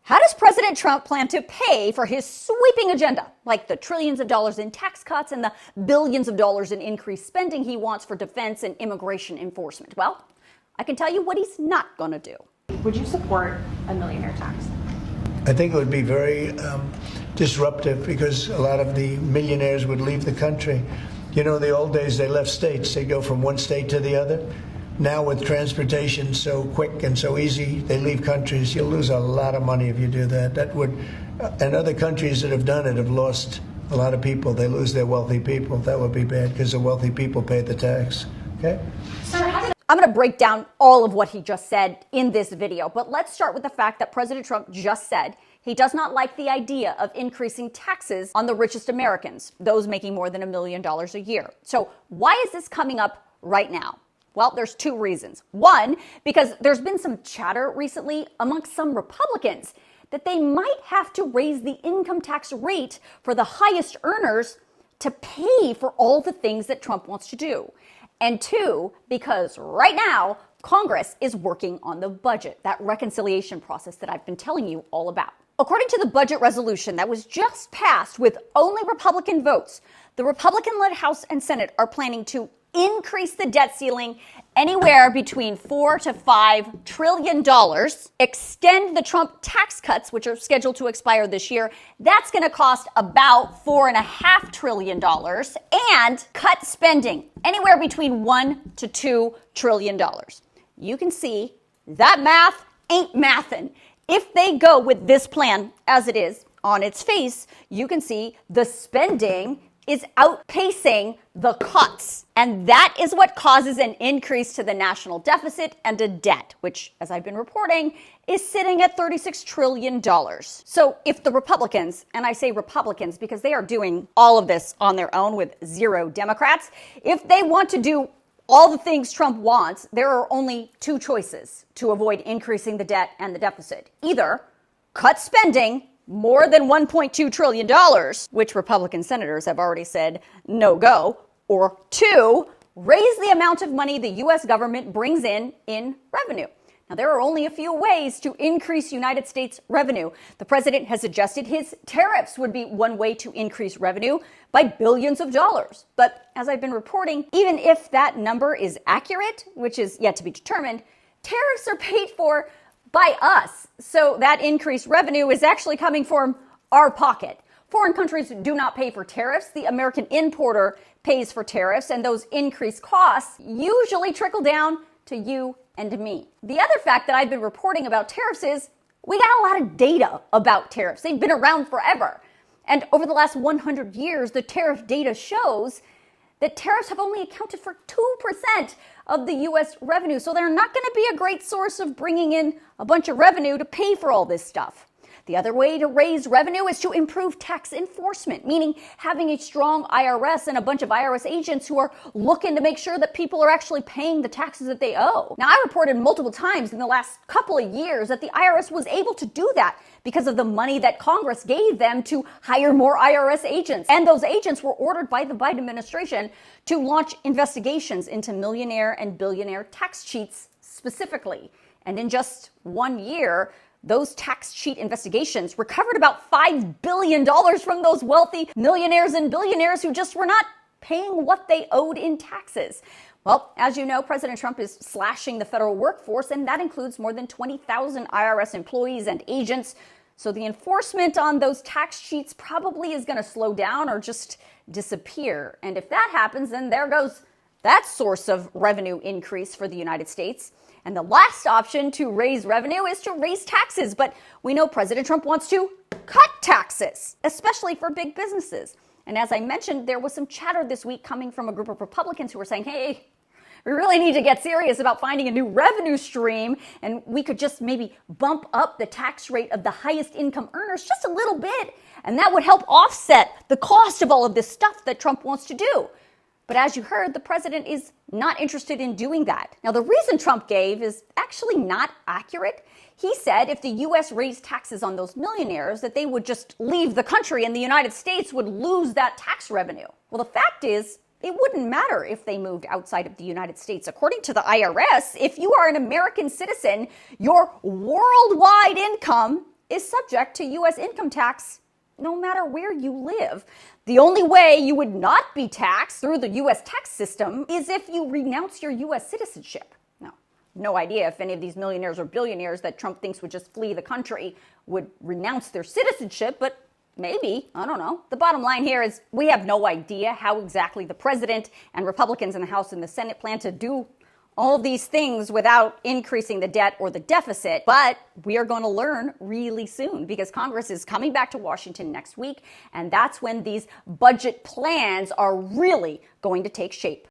How does President Trump plan to pay for his sweeping agenda, like the trillions of dollars in tax cuts and the billions of dollars in increased spending he wants for defense and immigration enforcement? Well, I can tell you what he's not going to do. Would you support a millionaire tax? I think it would be very disruptive because a lot of the millionaires would leave the country. You know, in the old days, they left states. They go from one state to the other. Now with transportation so quick and so easy, they leave countries. You'll lose a lot of money if you do that. That would, and other countries that have done it have lost a lot of people. They lose their wealthy people. That would be bad because the wealthy people pay the tax. Okay? I'm going to break down all of what he just said in this video, but let's start with the fact that President Trump just said he does not like the idea of increasing taxes on the richest Americans, those making more than $1 million a year. So why is this coming up right now? Well, there's two reasons. One, because there's been some chatter recently amongst some Republicans that they might have to raise the income tax rate for the highest earners to pay for all the things that Trump wants to do. And two, because right now, Congress is working on the budget, that reconciliation process that I've been telling you all about. According to the budget resolution that was just passed with only Republican votes, the Republican-led House and Senate are planning to increase the debt ceiling anywhere between $4 to $5 trillion, extend the Trump tax cuts, which are scheduled to expire this year. That's going to cost about $4.5 trillion, and cut spending anywhere between $1 to $2 trillion. You can see that math ain't mathin'. If they go with this plan as it is on its face, you can see the spending is outpacing the cuts. And that is what causes an increase to the national deficit and a debt, which, as I've been reporting, is sitting at $36 trillion. So if the Republicans, and I say Republicans because they are doing all of this on their own with zero Democrats, if they want to do all the things Trump wants, there are only two choices to avoid increasing the debt and the deficit. Either cut spending more than $1.2 trillion, which Republican senators have already said no go, or two, raise the amount of money the U.S. government brings in revenue. Now, there are only a few ways to increase United States revenue. The president has suggested his tariffs would be one way to increase revenue by billions of dollars. But as I've been reporting, even if that number is accurate, which is yet to be determined, tariffs are paid for by us. So that increased revenue is actually coming from our pocket. Foreign countries do not pay for tariffs. The American importer pays for tariffs, and those increased costs usually trickle down to you and me. The other fact that I've been reporting about tariffs is we got a lot of data about tariffs. They've been around forever. And over the last 100 years, the tariff data shows that tariffs have only accounted for 2% of the U.S. revenue. So they're not going to be a great source of bringing in a bunch of revenue to pay for all this stuff. The other way to raise revenue is to improve tax enforcement, meaning having a strong IRS and a bunch of IRS agents who are looking to make sure that people are actually paying the taxes that they owe. Now, I reported multiple times in the last couple of years that the IRS was able to do that because of the money that Congress gave them to hire more IRS agents. And those agents were ordered by the Biden administration to launch investigations into millionaire and billionaire tax cheats specifically. And in just 1 year, those tax cheat investigations recovered about $5 billion from those wealthy millionaires and billionaires who just were not paying what they owed in taxes. Well, as you know, President Trump is slashing the federal workforce, and that includes more than 20,000 IRS employees and agents. So the enforcement on those tax cheats probably is going to slow down or just disappear. And if that happens, then there goes that source of revenue increase for the United States. And the last option to raise revenue is to raise taxes. But we know President Trump wants to cut taxes, especially for big businesses. And as I mentioned, there was some chatter this week coming from a group of Republicans who were saying, hey, we really need to get serious about finding a new revenue stream, and we could just maybe bump up the tax rate of the highest income earners just a little bit, and that would help offset the cost of all of this stuff that Trump wants to do. But as you heard, the president is not interested in doing that. Now, the reason Trump gave is actually not accurate. He said if the U.S. raised taxes on those millionaires, that they would just leave the country and the United States would lose that tax revenue. Well, the fact is, it wouldn't matter if they moved outside of the United States. According to the IRS, if you are an American citizen, your worldwide income is subject to U.S. income tax no matter where you live. The only way you would not be taxed through the U.S. tax system is if you renounce your U.S. citizenship. Now, no idea if any of these millionaires or billionaires that Trump thinks would just flee the country would renounce their citizenship, but maybe, I don't know. The bottom line here is we have no idea how exactly the president and Republicans in the House and the Senate plan to do all these things without increasing the debt or the deficit. But we are going to learn really soon because Congress is coming back to Washington next week. And that's when these budget plans are really going to take shape.